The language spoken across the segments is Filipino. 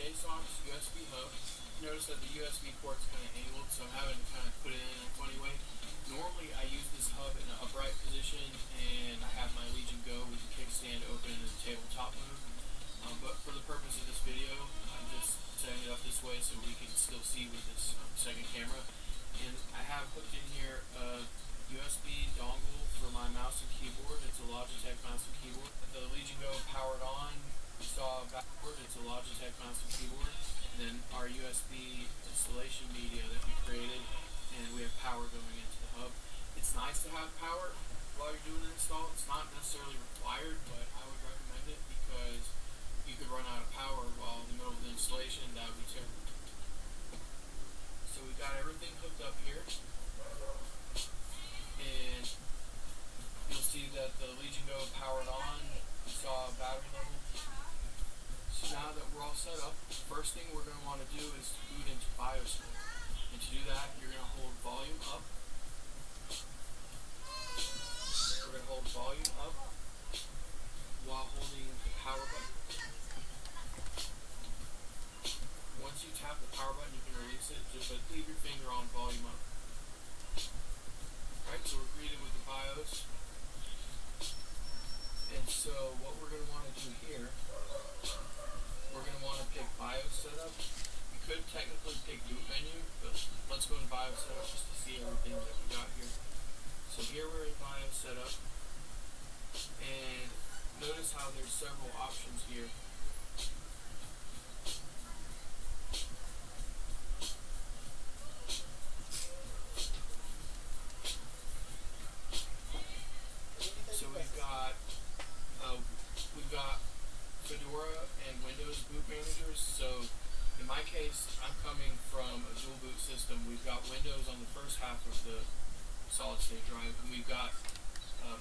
JSON's USB hub. Notice that the USB port's kind of angled, so I'm having to kind of put it in a funny way. Normally I use this hub in an upright position, and I have my Legion Go with the kickstand open in the tabletop mode. But for the purpose of this video, I'm just setting it up this way so we can still see with this second camera. And I have hooked in here a USB dongle for my mouse and keyboard. It's a Logitech mouse and keyboard. The Legion Go powered on. You saw backward, it's a Logitech mouse and keyboard. And then our USB installation media that we created, and we have power going into the hub. It's nice to have power while you're doing an install. It's not necessarily required, but I would recommend it because you could run out of power while in the middle of the installation. That would be terrible. So we've got everything hooked up here, and you'll see that the Legion Go powered on. You saw battery level. So now that we're all set up, first thing we're going to want to do is boot into BIOS mode. And to do that, you're going to hold volume up. We're going to hold volume up while holding the power button. Once you tap the power button, you can release it, but leave your finger on volume up. Alright, so we're greeted with the BIOS. And so what we're going to want to do here, we're going to want to pick BIOS setup. You could technically pick boot menu, but let's go to BIOS setup just to see everything that we got here. So here we're in BIOS setup, and notice how there's several options here. So we've got Fedora and Windows boot managers. So in my case, I'm coming from a dual boot system. We've got Windows on the first half of the solid state drive, and we've got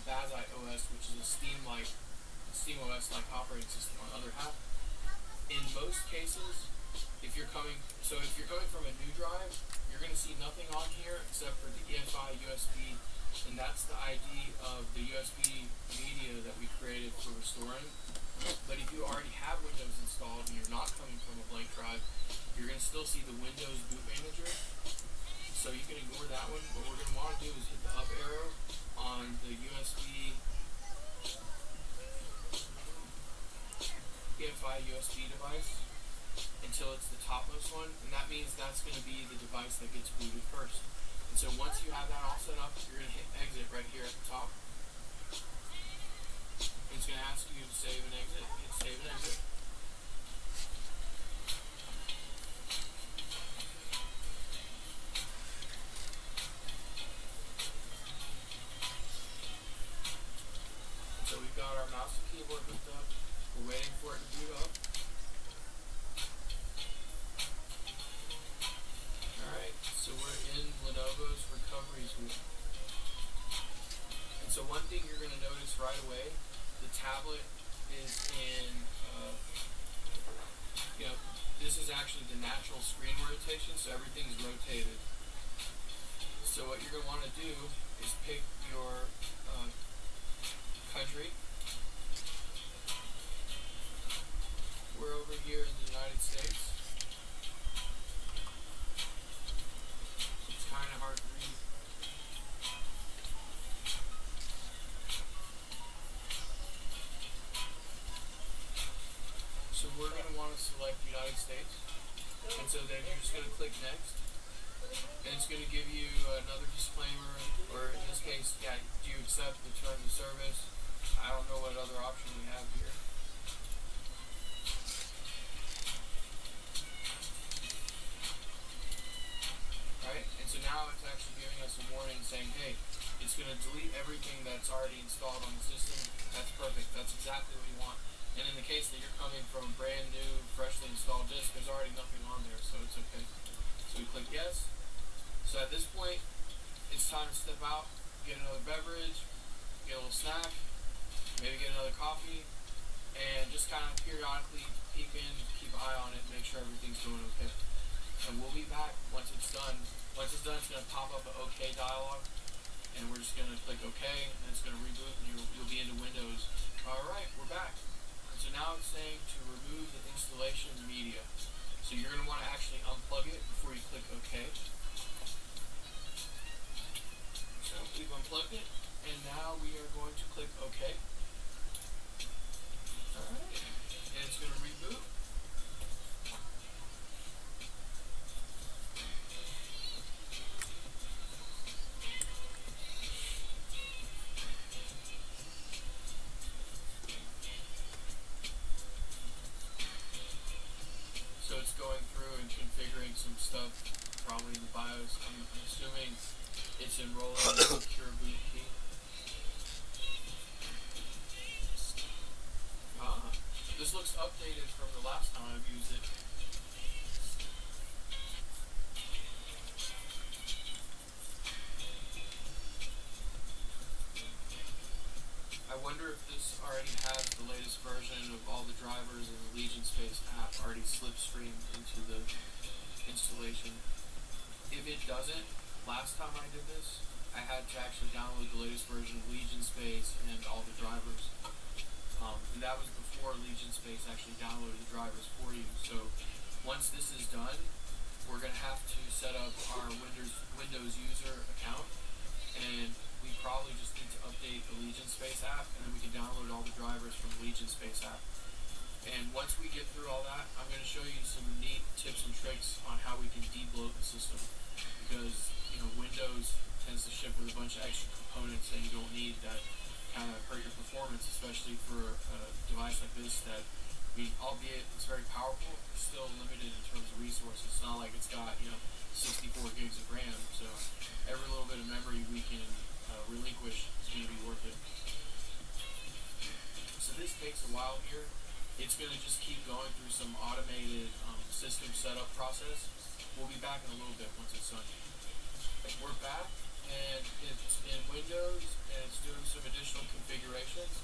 Bazzite OS, which is a Steam OS like operating system on the other half. In most cases, if you're coming from a new drive, you're going to see nothing on here except for the EFI USB, and that's the ID of the USB media that we created for restoring. But if you already have Windows installed and you're not coming from a blank drive, you're going to still see the Windows boot manager. So you can ignore that one. What we're going to want to do is hit the up arrow on the USB EFI USB device until it's the topmost one, and that means that's going to be the device that gets booted first. And so once you have that all set up, you're going to hit exit right here at the top. And it's going to ask you to save and exit. Hit save and exit. And so we've got our mouse and keyboard hooked up. We're waiting for it to boot up. Alright, so we're in Lenovo's recovery group. And so one thing you're going to notice right away, the tablet is in, this is actually the natural screen rotation, so everything's rotated. So what you're going to want to do is pick your country. We're over here in the United States. It's kind of hard to read. So we're going to want to select United States. And so then you're just going to click next. And it's going to give you another disclaimer, or in this case, do you accept the terms of service? I don't know what other option we have here. Right? And so now it's actually giving us a warning saying, hey, it's going to delete everything that's already installed on the system. That's perfect. That's exactly what you want. And in the case that you're coming from a brand new, freshly installed disk, there's already nothing on there, so it's okay. So we click yes. So at this point, it's time to step out, get another beverage, get a little snack, maybe get another coffee, and just kind of periodically peek in, keep an eye on it, make sure everything's going okay. And we'll be back once it's done. Once it's done, it's going to pop up an OK dialog, and we're just going to click OK, and it's going to reboot, and you'll be into Windows. All right, we're back. And so now it's saying to remove the installation media. So you're going to want to actually unplug it before you click OK. So we've unplugged it, and now we are going to click OK. Alright, and it's going to reboot. So it's going through and configuring some stuff, probably in the BIOS. I'm assuming it's enrolling the secure boot key. Ah, this looks updated from the last time I've used it. I wonder if this already has the latest version of all the drivers in the Legion Space app already slipstreamed into the installation. If it doesn't, last time I did this, I had to actually download the latest version of Legion Space and all the drivers. And that was before Legion Space actually downloaded the drivers for you. So once this is done, we're going to have to set up our Windows user account, and we probably just need to update the Legion Space app, and then we can download all the drivers from the Legion Space app. And once we get through all that, I'm going to show you some neat tips and tricks on how we can debloat the system, because Windows tends to ship with a bunch of extra components that you don't need that kind of hurt your performance, especially for a device like this that, albeit it's very powerful, it's still limited in terms of resources. It's not like it's got 64 gigs of RAM, so every little bit of memory we can relinquish is going to be worth it. So this takes a while here. It's going to just keep going through some automated system setup process. We'll be back in a little bit once it's done. We're back, and it's in Windows, and it's doing some additional configurations.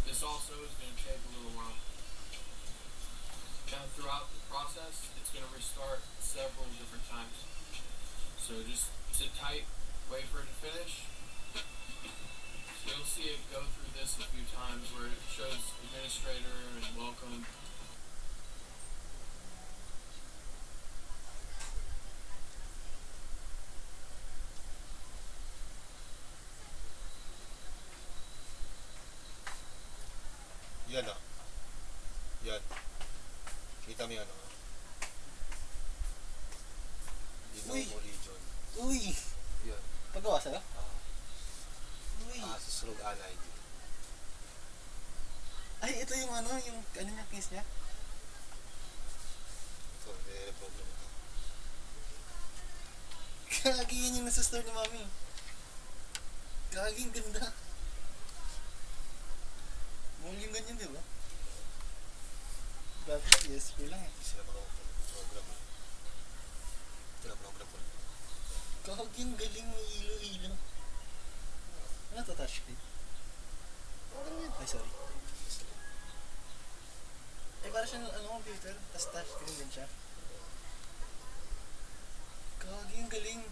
This also is going to take a little while. Now throughout the process, it's going to restart several different times. So just sit tight, wait for it to finish. So you'll see it go through this a few times where it shows administrator and welcome. Yan o. Yan. Kita mo yan o. Uy! Lenovo Legion. Uy! Yan. Pagawa sa'yo? Uy! Asus ROG Ally. Ay, ito yung yung niya, case niya. Ito, may problem ito. Gagi, yun yung nasa store ni Mami. Gagi, ang ganda. Mahal yung ganyan, di ba? Dati, PSP lang eh. Sila program eh. Ito na program ko. Gagi, ang galing mo ilo-ilo. Ano to, touchscreen? Ay, sorry. Eh, para siya computer, tas touchscreen din siya. Gagi, ang galing.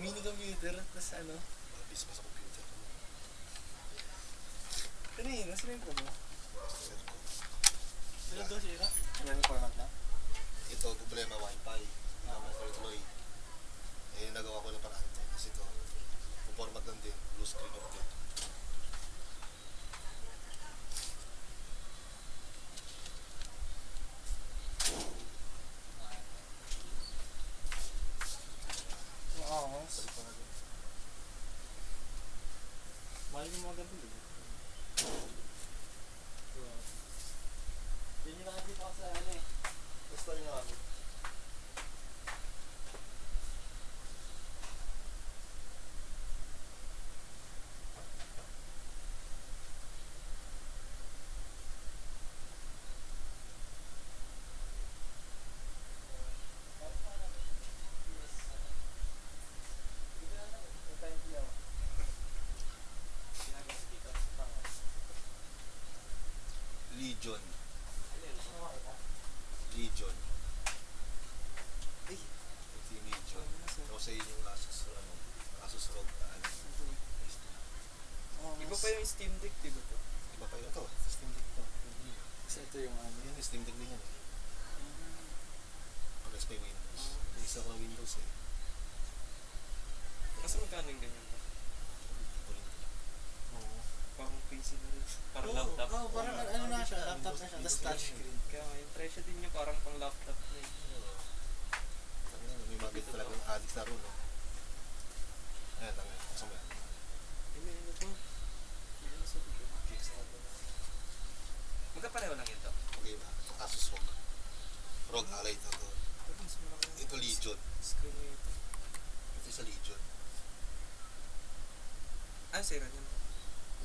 Mini computer, tas Mabilis pa sa computer. kanina, nasa rin ko mo? Basta ko. Sila daw sira? Wala yung format lang? Ito, problema wifi. Hindi naman tuloy-tuloy. Eh, nagawa ko lang paraan ito. Kasi ito, format lang din. Blue screen of din. Oo. Balik ko na din. Mahal yung mga ganito, diba? Yun yung nakakita ko sa gusto niyo ako. Legion. Legion. Ay, Ito yung Legion. Tapos sa yung Asus ROG Ally. iba pa yung Steam Deck, diba to? Iba pa yun ito. Steam Deck to. Kasi ito yung Yan, Steam Deck din yan eh. Pares pa yung Windows. Isa ko ng Windows eh. Kasi magkano yung ganyan ba? Hindi ko rin. Oo. Parang PC na rin. Parang Oo, laptop. oo, parang ano na siya, laptop na siya, tapos touchscreen. Kaya nga, yung presyo din niya parang pang laptop na eh. May mga ganito talagang addict na ron, no? Ayan, tangin. Kasama yan. Eh, may ano ba? May ano sa likod. Kickstarter. Magkapareho lang ito. Okay ba? Asus ROG. ROG Ally ito. Pero mas malaki ang Ito Legion. screen niya ito. Ito sa Legion. Ah, sira niyan ba?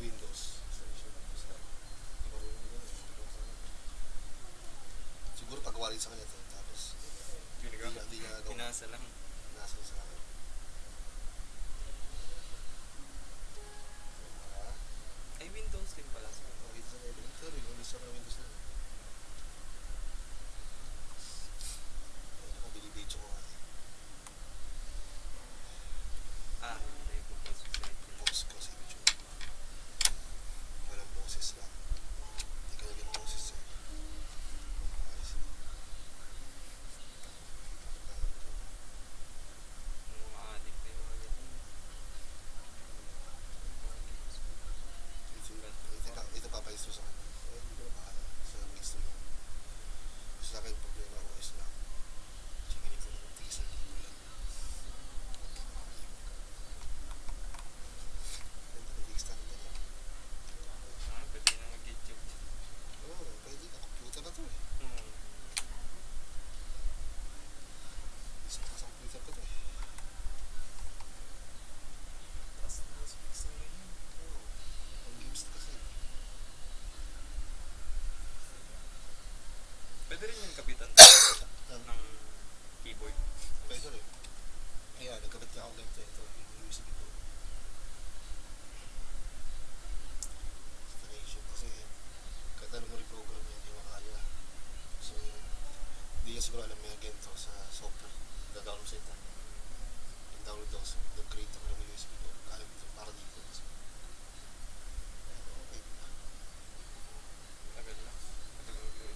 Windows. Sa Windows lang. Hindi marunong yun. Hindi ko sana. Siguro pagawa rin sa kanya ito. Tapos, hindi niya nagawa. Pinasa lang. Nasa sa akin. Ay, Windows din pala. Windows na Windows. Ito rin. Windows na Windows na. Ayun ako, binibidyo ko nga. Ah, hindi ko pa susunod. Post ko sa YouTube. Walang boses lang. Hindi ka lagyan ng boses eh. Ayos na. Yung mga addict na yung mga ganyan. Ito papaistro sa kanya. Eh, hindi ko na bahala. Sa mag-istro lang. Sa akin, problema OS lang. Chinginin ko ng tigis na libo lang. Ganda ng Kickstarter na yan. Ah, pwede na mag-YouTube. Oo, pwede na. Computer na to eh. Isa sa computer ko to eh. Tapos na specs na ganyan. Oo. Ang games na kasi. Pwede rin yung kapitan Ang ng keyboard. pwede rin. Kaya, nagkabit niya ako ganito. Ito, yung USB ko. Installation kasi kahit ano mo reprogram niya, hindi makaya. So, hindi niya siguro alam may ganito sa software. Da-download sa internet. Yung download daw, so, nag-create ako ng USB ko. Kala dito, para dito. So, okay. Tagal na. Tagal na mag-load.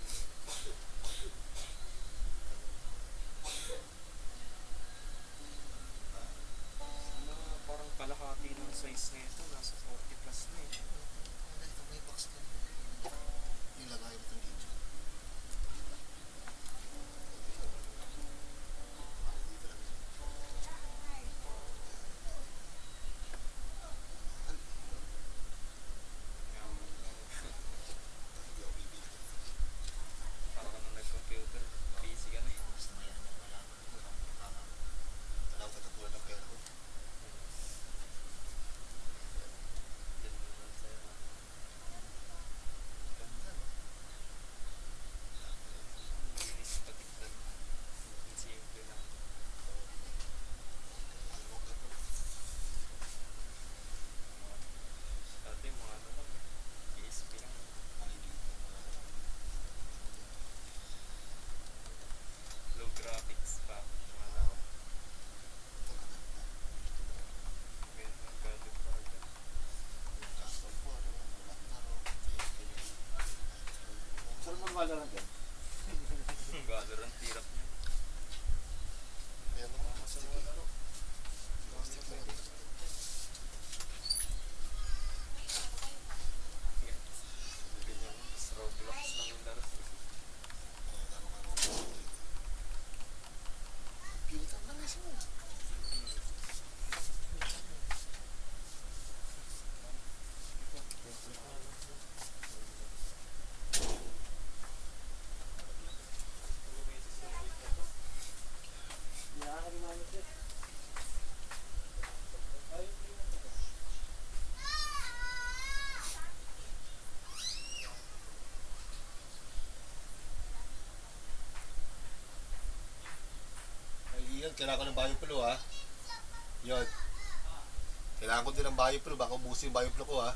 Mga parang kalahati ng size na ito. Nasa 40 plus na eh. Ito, may box na. Yung lagay nito dito. Dito lang yun. Hindi ako bibili nito. Parang ka nung nag-computer. Busy ka na eh. Basta may ano, malaman ko. Alam ko tatulad ng pera ko. Diyan mo naman sa... Ganda, no? Linis patignan. Simple lang. Alam ko po. Dati mga ano lang eh. PSP lang. Maliliit ng mga Low graphics pa. Mga ano. ito maganda. Ganyan ang gadget pa rin. Yung custom po, ano, maganda, no? Saan mo Valorant yan? Valorant, hirap niya. Ayan ako, sticky. Sticky pa yun. Ganyan. Tapos Roblox lang yung laro. Laro ka Roblox. Computer lang kasi mo. Ay, yan, kailangan ko ng bioplo ha. Yun. Kailangan ko din ng bioplo, baka ubusin yung bioplo ko ha.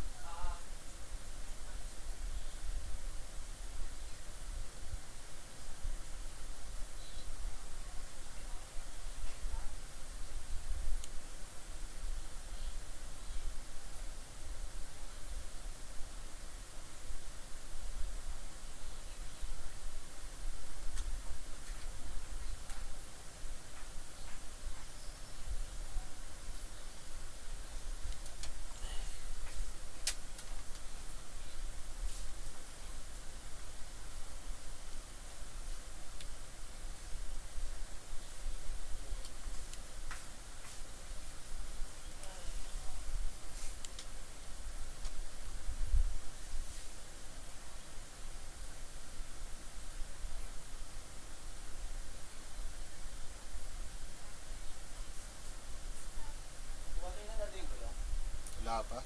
pa.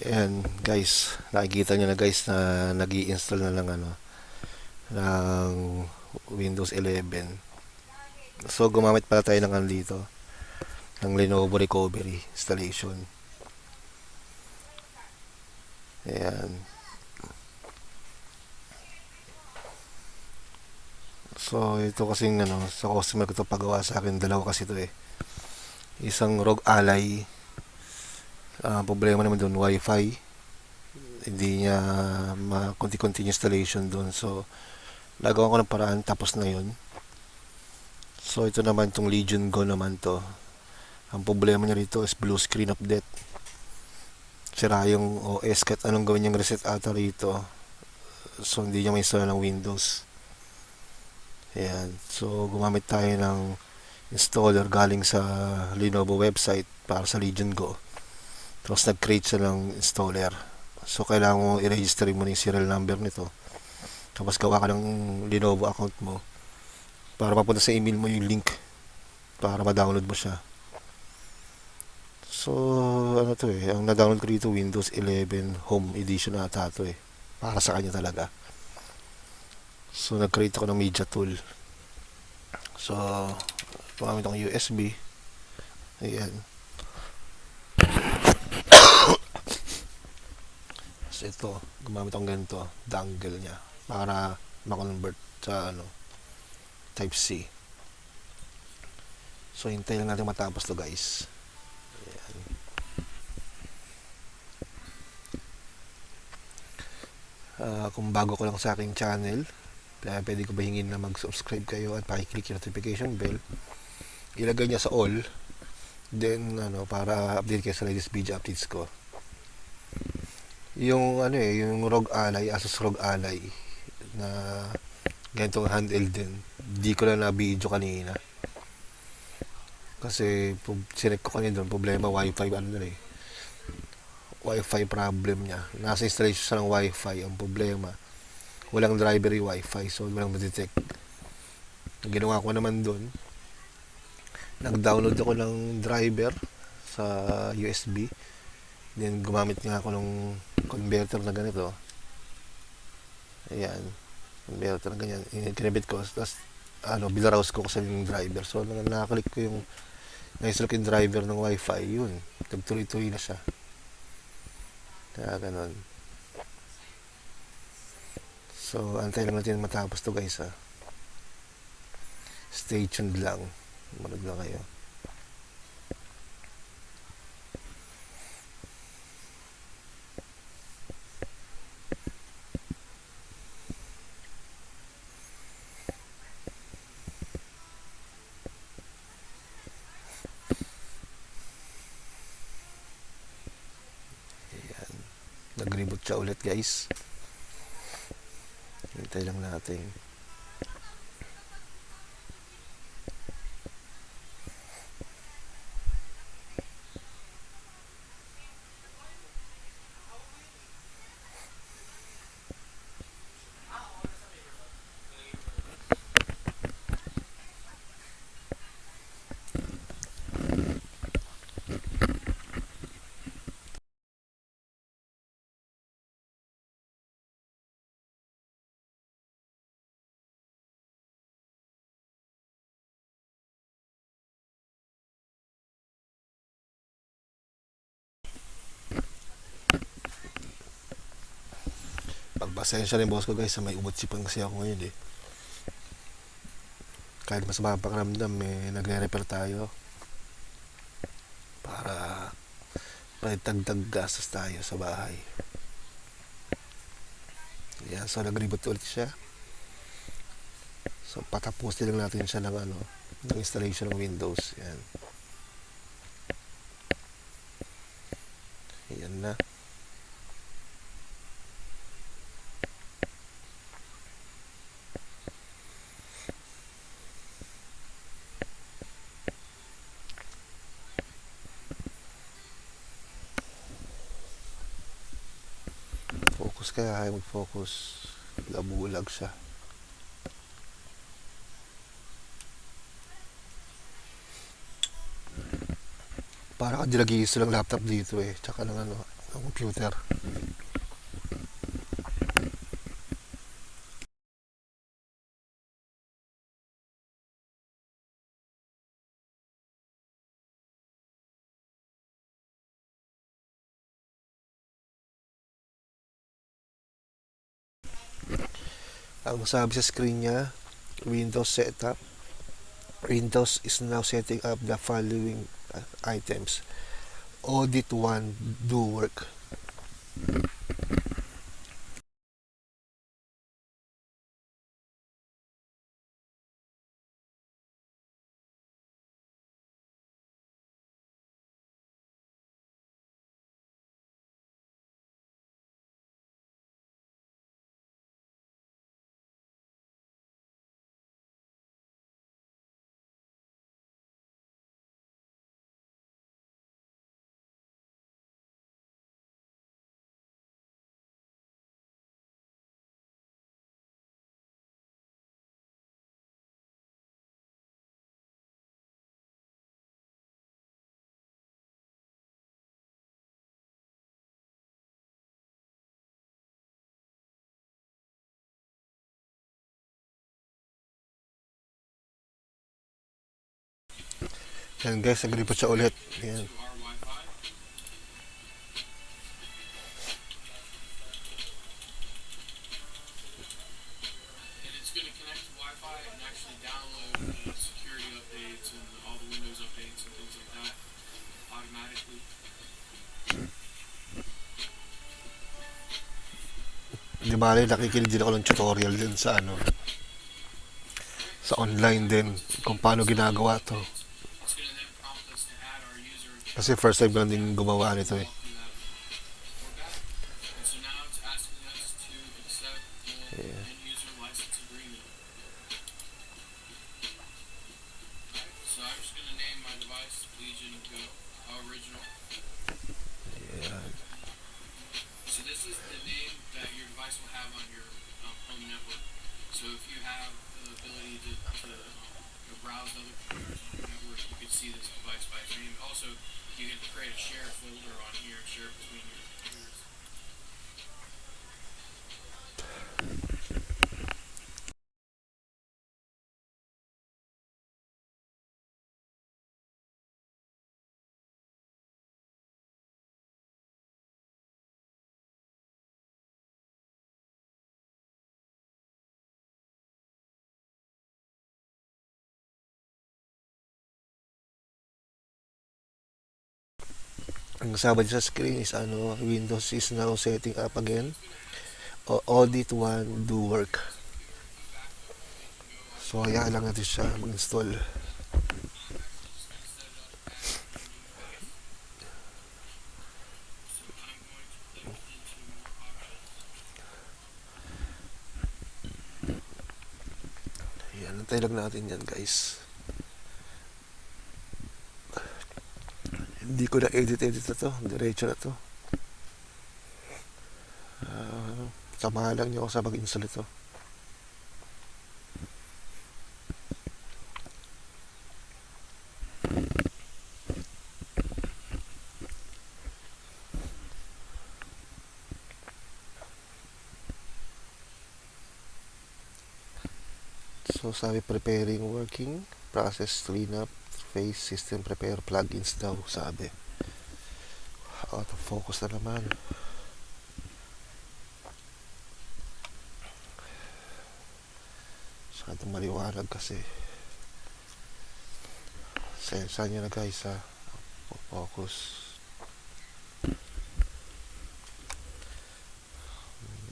Ayan guys, nakikita nyo na guys na nag-i-install na lang ng Windows 11. So gumamit pala tayo ng dito ng Lenovo Recovery installation. Ayan. So ito kasing sa customer ko to pagawa sa akin, dalawa kasi to eh. Isang ROG Ally. Problema naman doon, Wi-Fi. Hindi niya ma-continue installation doon. So nagawa ko ng paraan, tapos na yun. So ito naman, itong Legion Go naman to. Ang problema niya rito is blue screen update. Sira yung OS, kahit anong gawin niyang reset ata rito. So hindi niya ma-install ng Windows. Ayan. So gumamit tayo ng installer galing sa Lenovo website para sa Legion Go. Tapos nag-create siya ng installer. So kailangan mo i-register mo yung serial number nito. Tapos gawa ka ng Lenovo account mo para mapunta sa email mo yung link para ma-download mo siya. So ano to eh, ang na-download ko dito Windows 11 Home Edition ata to eh. Para sa kanya talaga. So nag-create ako ng media tool. So gumamit akong USB. Ayan. So ito, gumamit akong ganito, dongle niya para ma-convert sa Type C. So hintay lang natin matapos to guys. Ayan. Kung bago ko lang sa aking channel, pwede ko ba hingin na mag-subscribe kayo at pakiclick yung notification bell. Ilagay niya sa all. Then para update kayo sa latest video updates ko. Yung yung ROG Ally, Asus ROG Ally na ganitong handheld din. Di ko lang na-video kanina. Kasi sinek ko kanina doon, problema Wi-Fi Wi-Fi problem niya. Nasa installation siya ng Wi-Fi. Ang problema, walang driver yung Wi-Fi, so walang ma-detect. Ang ginawa ko naman doon, nag-download ako ng driver sa USB. Then gumamit nga ako ng converter na ganito. Ayan, converter na ganyan. Kinabit ko, tapos binaraus ko sa yung driver. So nakaklik ko yung na-install ko yung driver ng Wi-Fi, yun, nagtuloy-tuloy na siya. Kaya ganon. So antay lang natin matapos to guys ha. Stay tuned lang, manood lang kayo. Nag-reboot siya ulit guys. Hintay lang natin. Pagpasensya rin boss ko guys, may ubot sipan kasi ako ngayon eh. kahit masama ang pakiramdam, nagre-repair tayo para may dagdag gastos tayo sa bahay. Yan, so nag-reboot ulit siya. So patapusin lang natin siya ng ng installation ng Windows. Yan. Yan na. Focus kaya, ayaw mag-focus. Labulag siya. Para ka dilagis lang laptop dito tsaka ng ng computer. Ang sabi sa screen niya, Windows setup. Windows is now setting up the following items. Audit 1, do work. Yan guys, nag-reboot siya ulit. Yan. To our Wi-Fi. And it's going to connect to Wi-Fi and actually download the security updates and all the Windows updates and things like that automatically. Di bale, nakikinig din ako ng tutorial din sa sa online din kung paano ginagawa to. It's going to then prompt us to add our user Kasi first time ko lang din gumawa nito through that format. And so now it's asking us to accept the end user license agreement. Alright, so I'm just going to name my device Legion Go Original. Yan. So this is the name that your device will have on your home network. So if you have the ability to browse other computers on your network, you can see this device by its name. Also, you can create a share folder on here and share it between your computers. Ang sabi sa screen is Windows is now setting up again. Audit 1, do work. So hayaan lang natin siya mag-install. Yan, antay lang natin yan guys. Hindi ko na edit na to, diretso na to. Samahan lang niyo ako sa mag-install ito. So sabi preparing working, process cleanup, face system prepare plugins daw sabi. Out of focus na naman. Masyadong maliwanag kasi. Pasensya nyo na guys ha. Focus.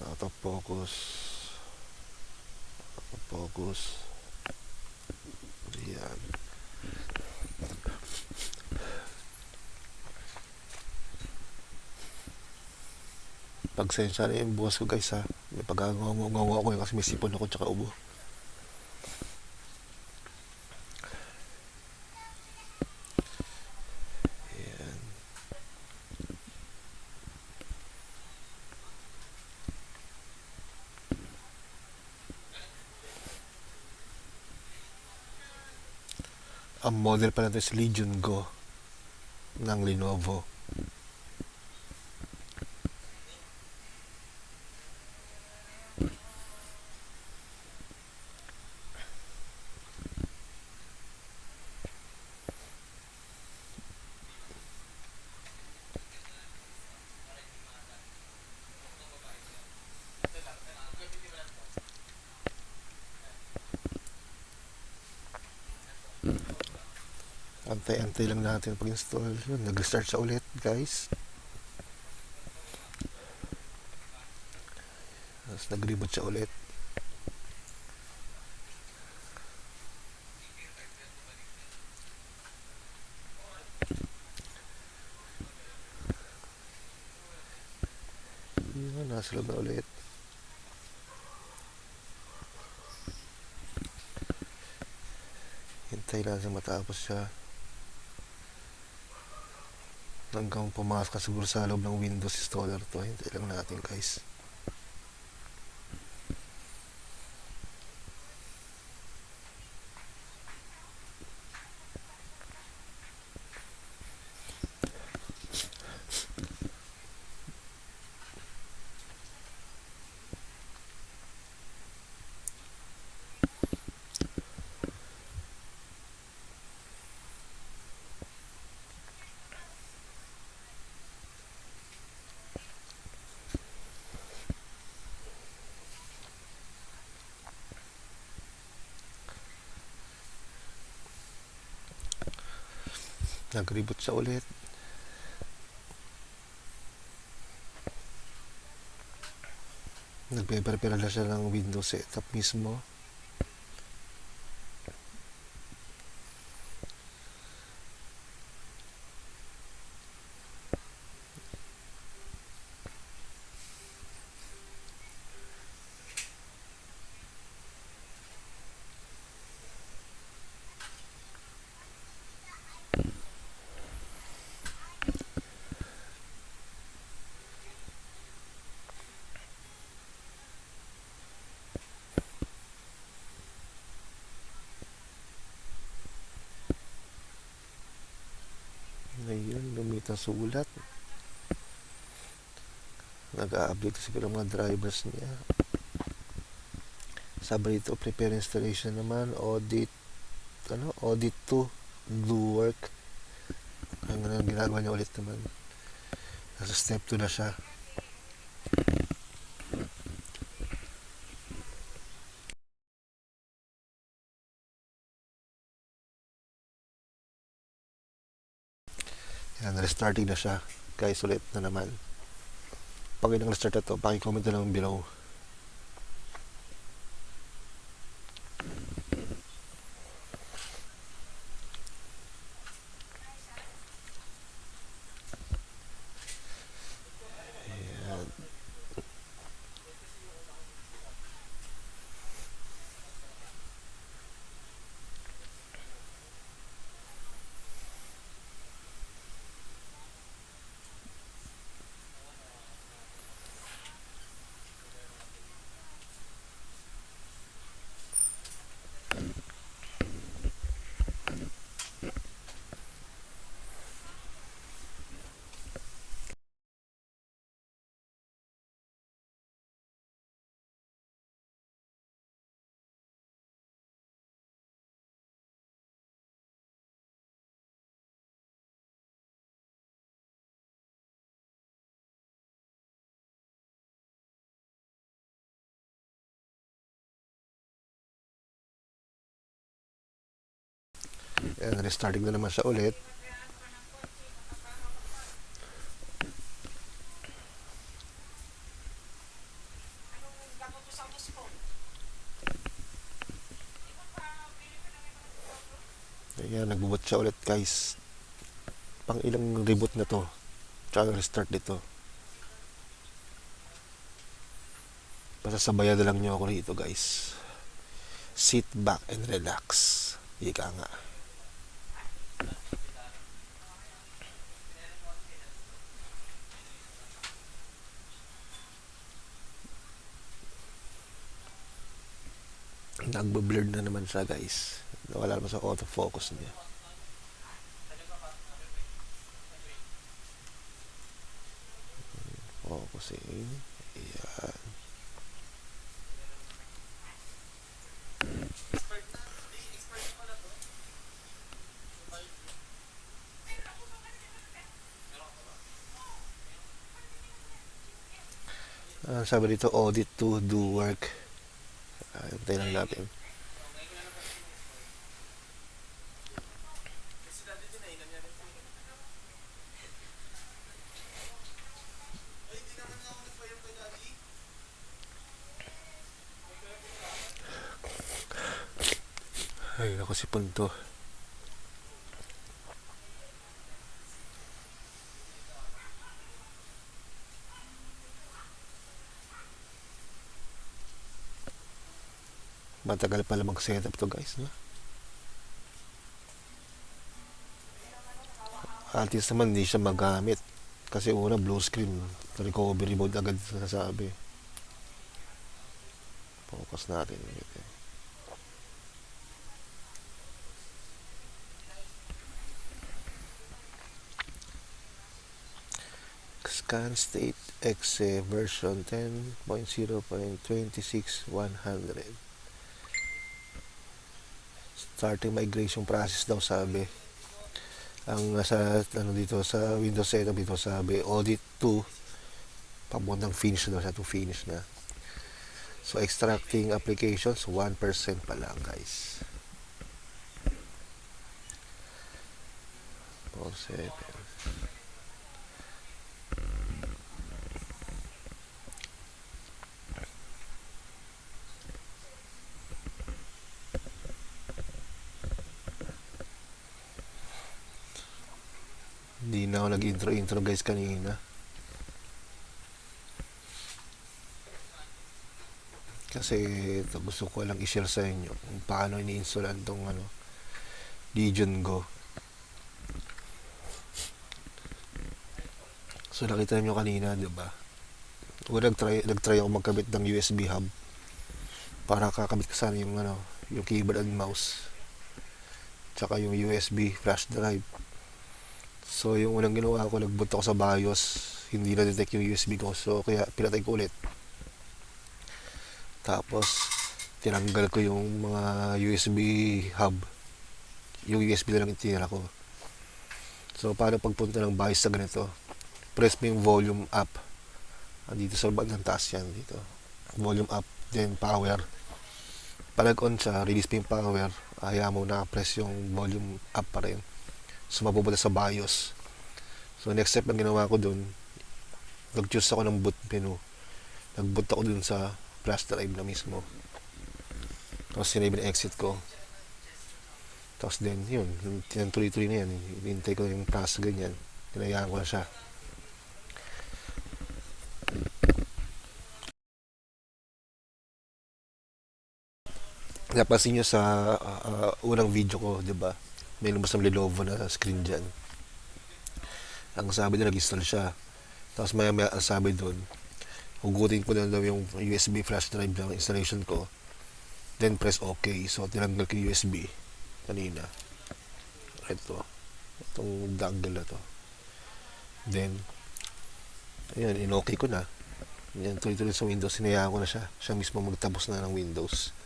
Out of focus. Out of focus. Ayan. Pagsensya na yung bukas ko guys ha. May pag-ngawa ko yun kasi may sipon ako tsaka ubo. Ayan. Ang model pa natin si Legion Go ng Lenovo. Antay-antay lang natin pag-install. Yun, nag-restart siya ulit, guys. Tapos nag-reboot siya ulit. Yun, nasa loob na ulit. Hintay lang sa matapos siya. Hanggang pumasok ka siguro sa loob ng Windows installer to. Hintay lang natin guys. Nag-reboot siya ulit. Nagpe-prepare na siya ng Windows setup mismo. Ngayon, lumita sulat. Nag-a-update siguro mga drivers niya. Sabi dito, prepare installation naman, audit 2, do work. Hanggang ginagawa niya ulit naman. Nasa step 2 na siya. Yan, restarting na siya. Guys, ulit na naman. Pag yun ang restart na to, paki-comment na lang below. Ayan. And restarting na naman siya ulit. Ayan, nagbuboot siya ulit guys. Pang ilang reboot na to. Tsaka restart dito. Basta sabayan na lang nyo ako rito guys. Sit back and relax. Ika nga. Nagbo-blur na naman siya guys. Wala naman sa autofocus niya. Focusing. Ayan. Sabi dito, audit to do work. Hintay lang natin. Ay, ako si Punto. Matagal pala mag-setup to guys, no? At least naman hindi siya magamit. Kasi una, blue screen. Recovery mode agad sasabi. Focus natin. Scan state exe version 10.0.26.100. Starting migration process daw sabi. Ang nasa ano dito sa Windows setup dito sabi audit to papuntang finish daw siya to finish na. So extracting applications 1% pa lang guys. 47. Hindi na ako nag-intro guys kanina. Kasi ito, gusto ko lang i-share sa inyo kung paano ini-installan tong Legion Go. So nakita niyo kanina, 'di ba? Nag-try ako magkabit ng USB hub para kakabit ko sana yung yung keyboard and mouse. Tsaka yung USB flash drive. So yung unang ginawa ko, nag-boot ako sa BIOS, hindi na detect yung USB ko. So kaya pinatay ko ulit. Tapos tinanggal ko yung mga USB hub. Yung USB na lang itinira ko. So paano pagpunta ng BIOS sa ganito? Press mo yung volume up. Dito sa bandang taas yan dito. Volume up, then power. Pag on siya, release mo yung power, ayaw mo na-press yung volume up pa rin. So mapupunta sa BIOS. So next step ang ginawa ko dun, nag-choose ako ng boot menu. Nag-boot ako dun sa flash drive na mismo. Tapos sinave na exit ko. Tapos then yun, tuloy-tuloy na yan. Hinintay ko yung process ganyan. Hinayaan ko na siya. Napansin nyo sa unang video ko, di ba? May lumabas ng Lenovo na screen dyan. Ang sabi doon, nag-install siya. Tapos maya ang sabi doon, hugutin ko na daw yung USB flash drive ng installation ko. Then press OK. So tinanggal ko yung USB kanina. Itong dongle na to. Then ayan, in-OK ko na. Yan, tuloy-tuloy sa Windows. Sinayaan ko na siya. Siya mismo magtapos na ng Windows.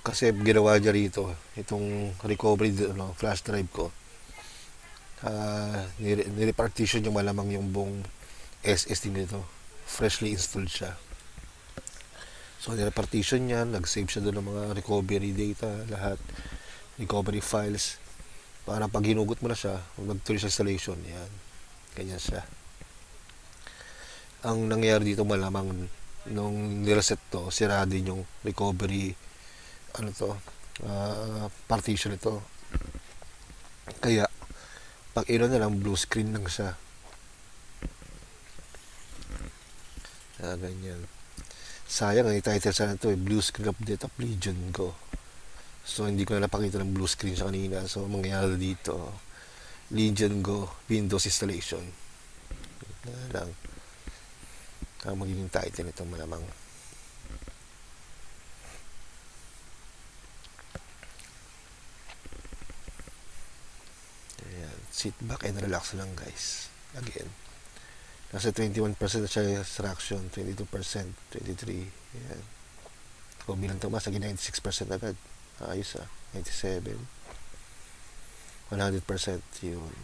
Kasi ginawa niya rito, itong recovery flash drive ko, nirepartition yung malamang yung buong SSD nito. Freshly installed siya. So, nire-partition yan, nag-save siya doon ng mga recovery data, lahat, recovery files, para pag hinugot mo na siya, nag-tuloy sa installation, yan, ganyan siya. Ang nangyayari dito malamang, nung nireset to, sira din yung recovery, partition ito. Kaya, pag ino na lang, blue screen lang siya. Ganyan. Sayang, ang title sana ito Blue Screen Update of Legion Go. So, hindi ko na napakita ng blue screen sa kanina. So, mangyayari dito, Legion Go Windows Installation. Lang. Ang magiging title nito malamang. Ayan. Sit back and relax lang, guys. Again. Nasa 21% na siya extraction, 22%, 23%. Ayan. Kung bilang tumas, naging 96% agad. Ayos 97%. 100% yun.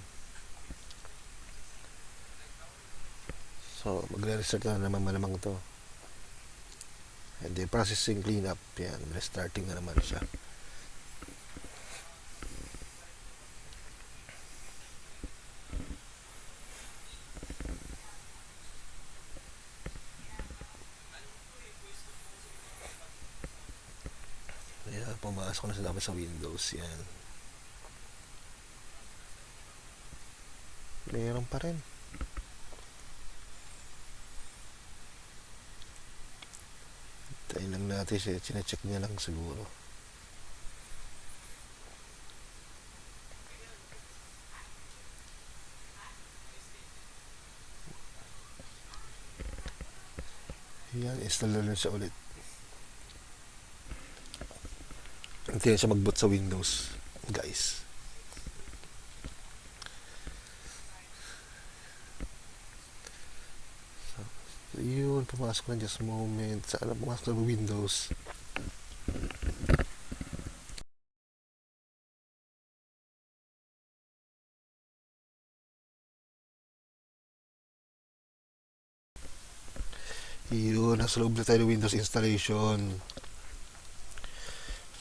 So, magre-restart na naman malamang to. And then, processing cleanup. Yan, restarting na naman siya. Ayan, pumasok na sa dapat sa Windows. Yan. Meron pa rin. Tayo lang natin siya. Chine-check niya lang siguro. Yan, install na siya ulit. Hindi na siya mag-boot sa Windows, guys. So, yun, pumasok na just a moment. Saan na pumasok sa Windows? Yun, nasa loob na tayo ng Windows installation.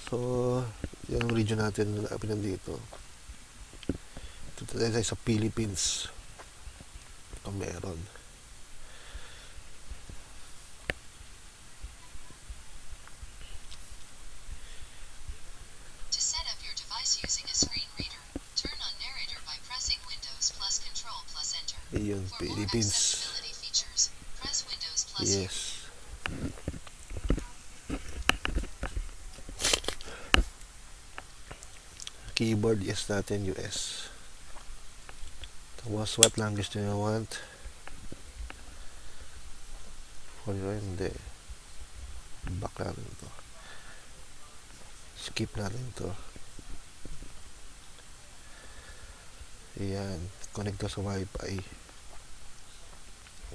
So, yan ang region natin na pinandito. Ito tayo sa Philippines. Ito meron. To set up your device using a screen reader, turn on narrator by pressing Windows plus Control plus Enter. Ayun, For more Philippines. accessibility features, press Windows plus U. Yes. Keyboard yes natin US. Tapos what language do you want? For yun, hindi. Back natin to. Skip natin to. Ayan. Connect to sa Wi-Fi.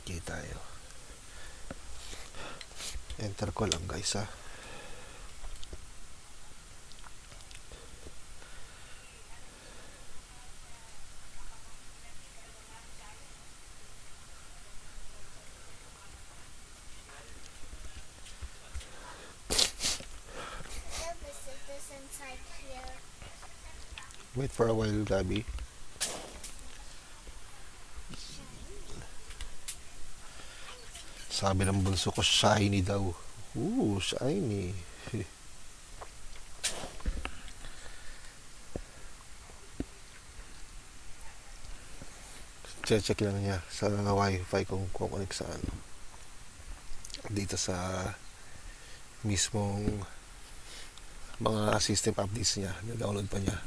Okay tayo. Enter ko lang, guys, ha. Wait for a while, Gabi. Sabi ng bunso ko, shiny daw. Ooh, shiny. Check lang niya sa Wi-Fi kung connect sa ano. Dito sa mismong mga system updates niya. Na-download pa niya.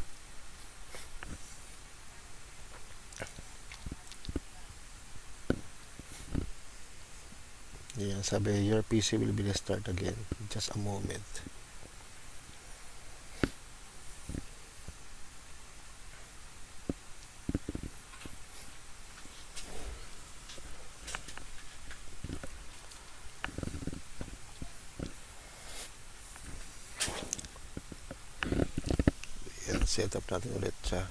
Yan, sabi, your PC will be restart again. Just a moment. Yan, set up natin ulit siya.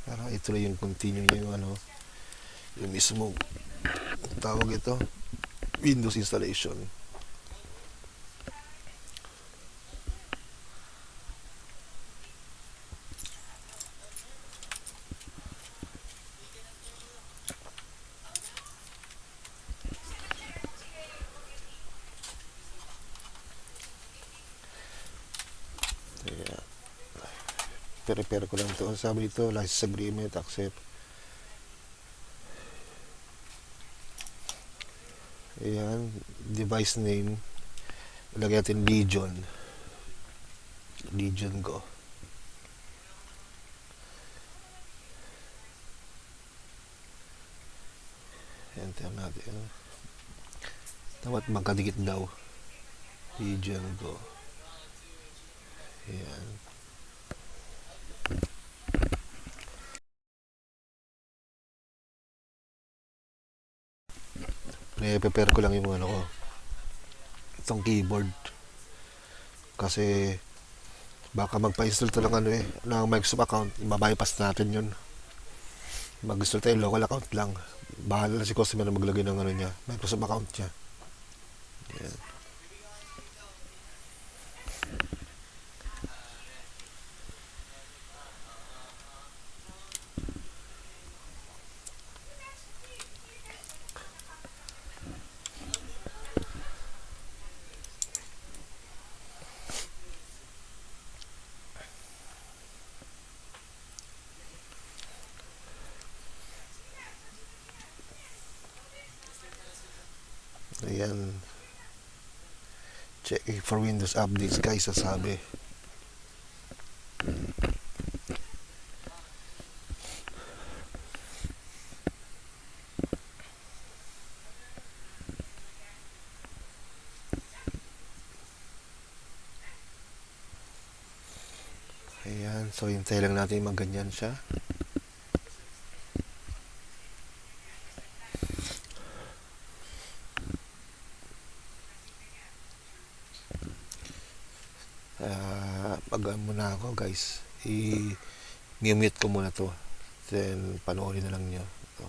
Para ituloy yung continue niya yung ano, yung mismo tawag ito Windows installation. prepare ko lang ito. Sabi dito, license agreement, accept. Ayan, device name. Ilagay natin Legion Go. Enter natin. Dapat magkadikit daw. Legion Go. Ayan. Prepare ko lang yung ano ko. Itong keyboard. Kasi baka magpa-install to ng ano ng Microsoft account. Mabypass natin yun. Mag-install tayo local account lang. Bahala na si customer na maglagay ng ano niya, Microsoft account niya. Ayan. Ayan. Check for Windows updates guys, sasabi. Ayan, so hintay lang natin magganyan siya. Pag muna ako guys, i-mute ko muna to, then panoorin na lang nyo ito.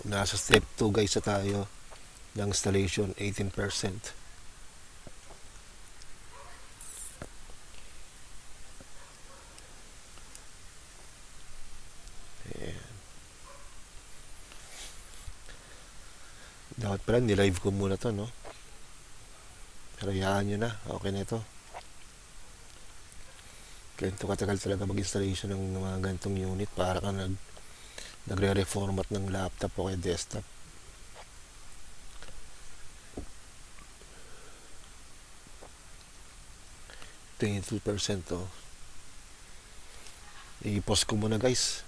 Nasa step 2 guys na tayo ng installation, 18%. Ayan. Dapat pala nilive ko muna to, no? Pero hayaan nyo na, okay na ito. Ganito katagal talaga mag-installation ng mga ganitong unit para ka nagre-reformat ng laptop o kaya desktop. %, to. I-pause ko muna guys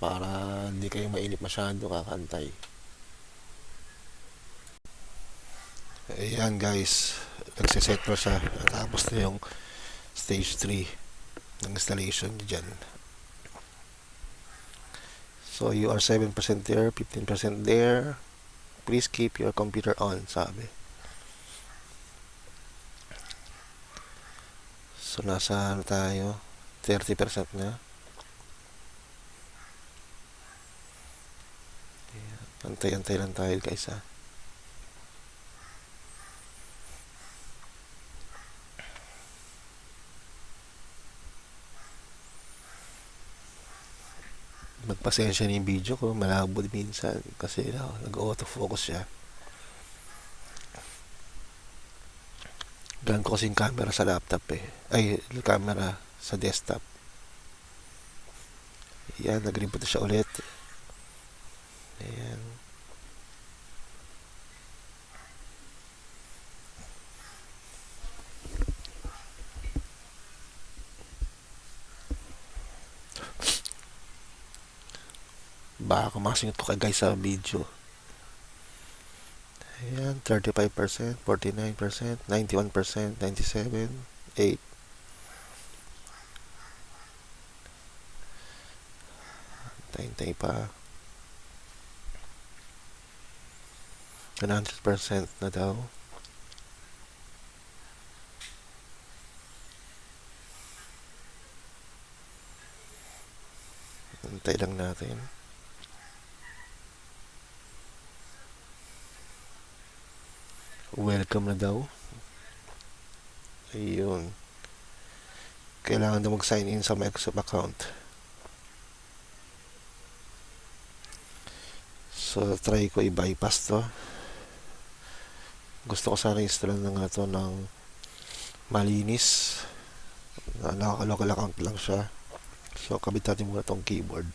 para hindi kayo mainip masyado kakantay. Ayan guys, nagsiset na siya. Tapos na yung stage 3 ng installation dyan. So you are 7% there, 15% there. Please keep your computer on, sabi. So nasa ano tayo, 30% na. Antay-antay lang tayo guys ha. Magpasensya na yung video ko, malabo minsan kasi nag-autofocus siya. Gan ko kasing camera sa laptop ay camera sa desktop. Yan, nag-reboot siya ulit. Ayan. Baka kumasingot ko kay guys sa video. Ayan, 35%, 49%, 91%, 97%, 8%. Tayo pa. 100% na daw. Antay lang natin. Welcome na daw. Ayun. Kailangan daw mag-sign in sa Microsoft account. So, try ko i-bypass to. Gusto ko sana install na nga to ng malinis. Local account lang siya. So, kabit natin muna tong keyboard.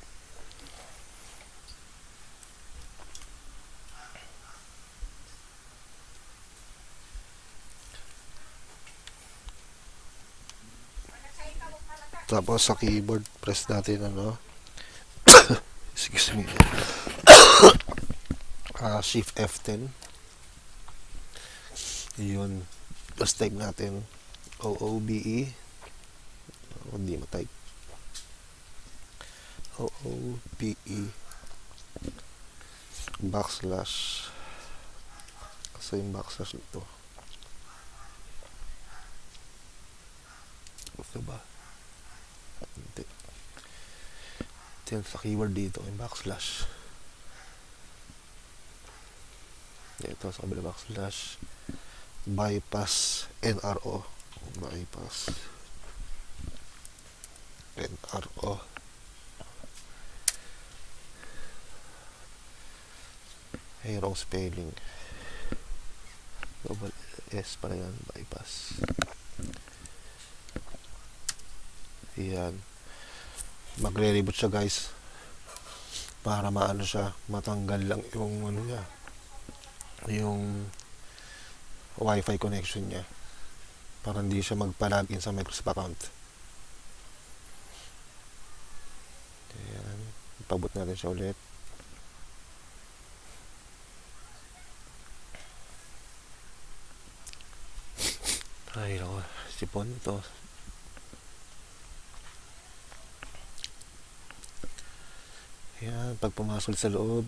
Tapos sa keyboard, press natin excuse me. Shift F10. Yun. Tapos type natin OOBE. Hindi ma-type. OOBE backslash. Kasi yung backslash ito. Ito ba? Hindi. Ito sa keyword dito, yung backslash. Ito sa kabila backslash. Bypass NRO. Bypass NRO. Ay, wrong spelling. Double S pala yan. Bypass. Ayan. Magre-reboot siya guys. Para maano siya. Matanggal lang yung niya. Yung Wi-Fi connection niya. Para hindi siya magpa-login sa Microsoft account. Ayan. Ipabot natin siya ulit. Ay, ako. Sipon ito. Ayan. Pag pumasok sa loob.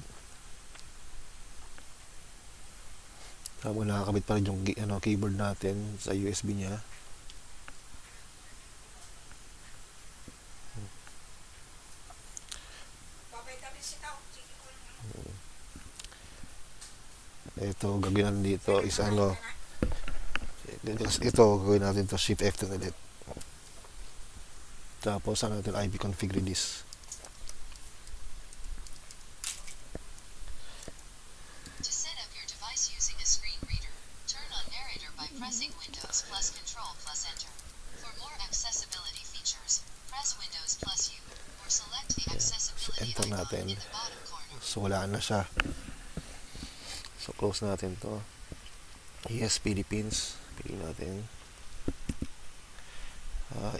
Tapos nakakabit pa rin yung keyboard natin sa USB niya. Ito, gagawin natin dito is ano, ito, gagawin natin to Shift F10 ulit. Tapos, ano natin, IP config release. To set up your device using a screen reader, turn on narrator by pressing Windows plus Control plus Enter. For more accessibility features, press Windows plus U, or select the accessibility enter icon natin. in the bottom corner. So, wala na siya. So, close natin to. Yes, Philippines. Pili natin.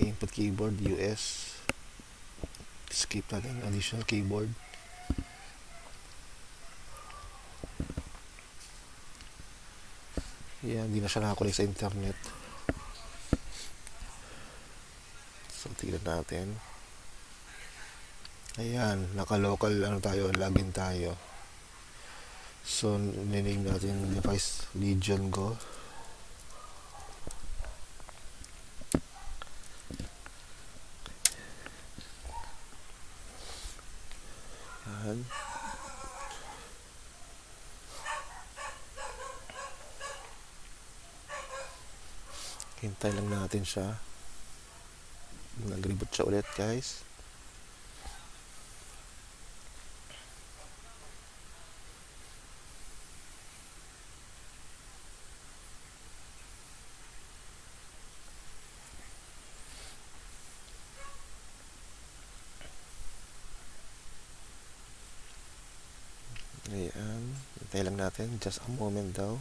Input keyboard, US. Skip natin. Additional keyboard. Yan, hindi na siya nakakulik sa internet. So, tignan natin. Ayan, naka-local ano tayo, login tayo. So, niname natin device Legion Go. Ayan. Hintay lang natin siya. Nag-reboot siya ulit, guys. Ayan. Hintay lang natin. Just a moment daw.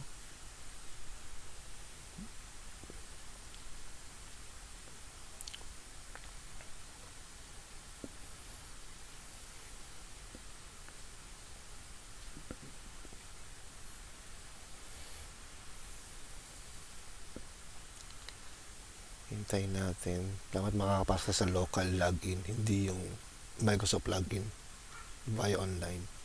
Hintayin natin. Dapat makakapasa sa local login, hindi yung Microsoft login via online.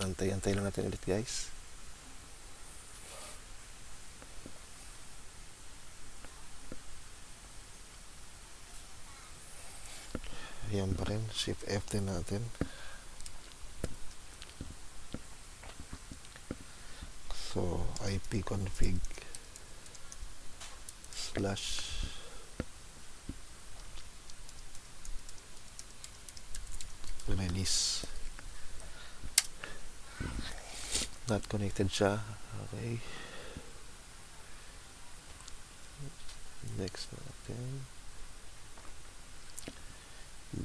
Antay lang natin ulit, guys. Ayan pa rin. Shift F10 natin. So, IP config / release. Not connected siya. Okay. Next natin.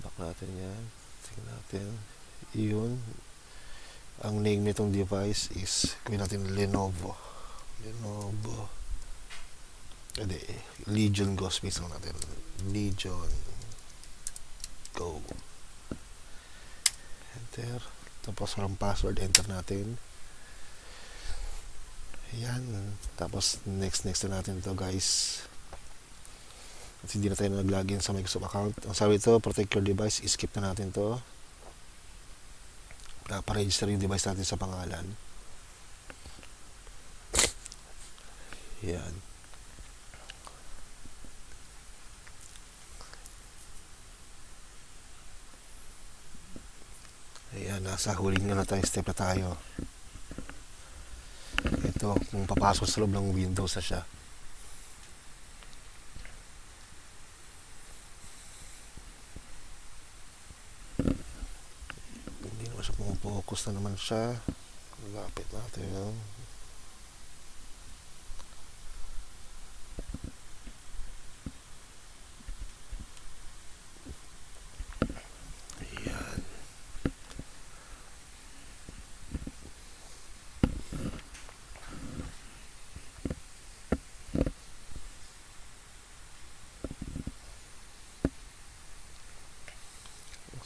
Back natin yan. Tingnan natin. Yun. Ang name nitong device is gawin natin Lenovo. Hindi. Legion Go space lang natin. Legion Go. Enter. Tapos walang password. Enter natin. Ayan. Tapos next na natin to, guys. At hindi na tayo nag-login sa Microsoft account. Ang sabi ito, protect your device. Skip na natin to. Pa-register yung device natin sa pangalan. Ayan. Ayan, nasa huling na tayo step na tayo. Ito, kung papasok sa loob ng Windows na siya. Hindi naman siya pumufocus na naman siya. Lapit natin. Ayan.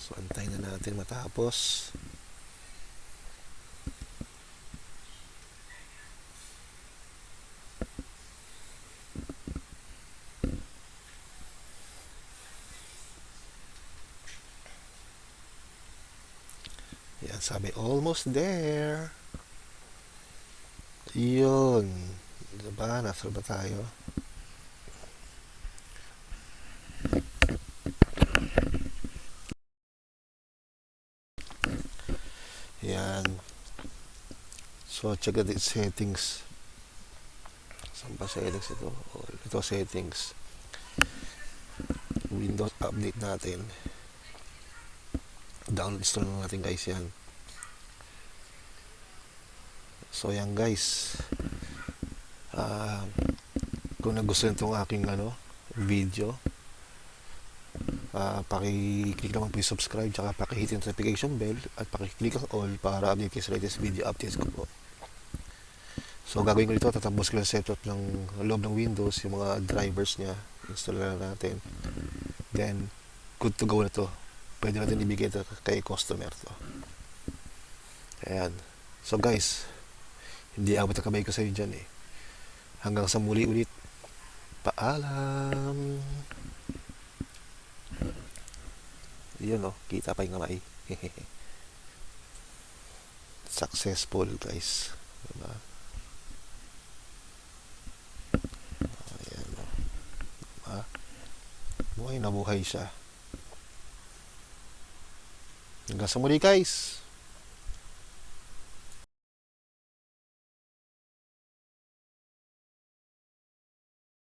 So, antayin na natin matapos. Yan, sabi, almost there. Yun. Diba? Nasa ba tayo? Yan. So, check the settings. Saan ba settings ito? Oh, ito settings. Windows update natin. Download install na natin guys yan. So yan guys. Kung nagustuhan itong aking video, paki-click naman po yung subscribe, tsaka paki-hit yung notification bell at paki-click ang all para update kayo sa latest video updates ko po. So gagawin ko dito, tatapos ko lang setup ng loob ng Windows, yung mga drivers nya, install na natin, then good to go na to. Pwede natin ibigay ito kay customer to. Ayan. So guys, hindi abot ang kamay ko sa inyo dyan eh. Hanggang sa muli ulit. Paalam. Yun oh, kita pa yung kamay. Successful guys. Diba? Ayan oh. Diba? Buhay na buhay siya. Hanggang sa muli guys.